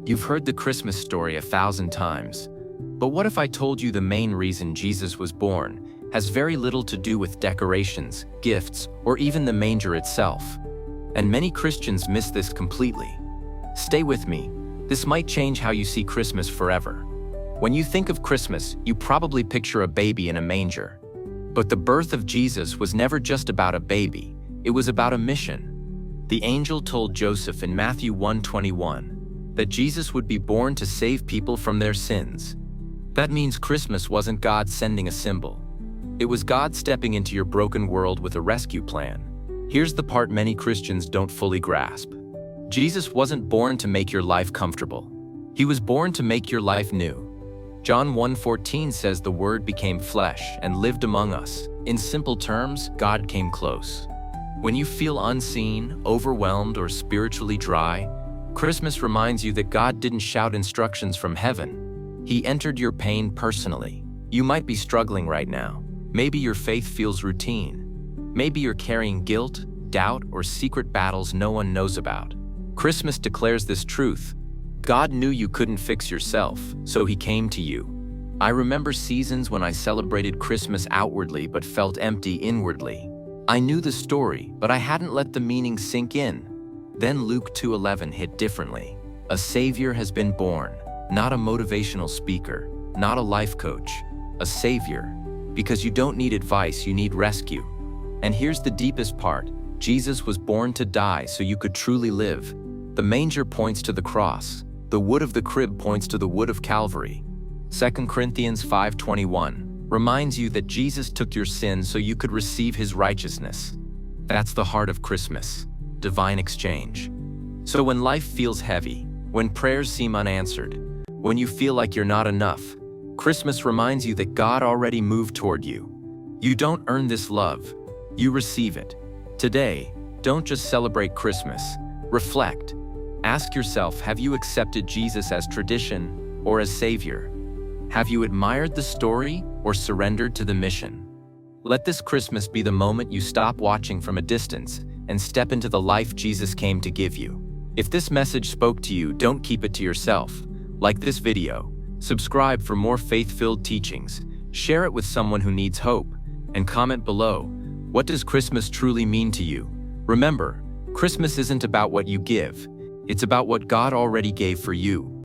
You've heard the Christmas story 1,000 times, but what if I told you the main reason Jesus was born has very little to do with decorations, gifts, or even the manger itself? And many Christians miss this completely. Stay with me. This might change how you see Christmas forever. When you think of Christmas, you probably picture a baby in a manger. But the birth of Jesus was never just about a baby. It was about a mission. The angel told Joseph in Matthew 1:21 that Jesus would be born to save people from their sins. That means Christmas wasn't God sending a symbol. It was God stepping into your broken world with a rescue plan. Here's the part many Christians don't fully grasp. Jesus wasn't born to make your life comfortable. He was born to make your life new. John 1:14 says the Word became flesh and lived among us. In simple terms, God came close. When you feel unseen, overwhelmed, or spiritually dry, Christmas reminds you that God didn't shout instructions from heaven. He entered your pain personally. You might be struggling right now. Maybe your faith feels routine. Maybe you're carrying guilt, doubt, or secret battles no one knows about. Christmas declares this truth. God knew you couldn't fix yourself, so He came to you. I remember seasons when I celebrated Christmas outwardly but felt empty inwardly. I knew the story, but I hadn't let the meaning sink in. Then Luke 2:11 hit differently. A Savior has been born, not a motivational speaker, not a life coach, a Savior. Because you don't need advice, you need rescue. And here's the deepest part. Jesus was born to die so you could truly live. The manger points to the cross. The wood of the crib points to the wood of Calvary. 2 Corinthians 5:21 reminds you that Jesus took your sin so you could receive His righteousness. That's the heart of Christmas. Divine exchange. So when life feels heavy, when prayers seem unanswered, when you feel like you're not enough, Christmas reminds you that God already moved toward you. You don't earn this love, you receive it. Today, don't just celebrate Christmas, reflect. Ask yourself, have you accepted Jesus as tradition or as Savior? Have you admired the story or surrendered to the mission? Let this Christmas be the moment you stop watching from a distance and step into the life Jesus came to give you. If this message spoke to you, don't keep it to yourself. Like this video, subscribe for more faith-filled teachings, share it with someone who needs hope, and comment below, what does Christmas truly mean to you? Remember, Christmas isn't about what you give, it's about what God already gave for you.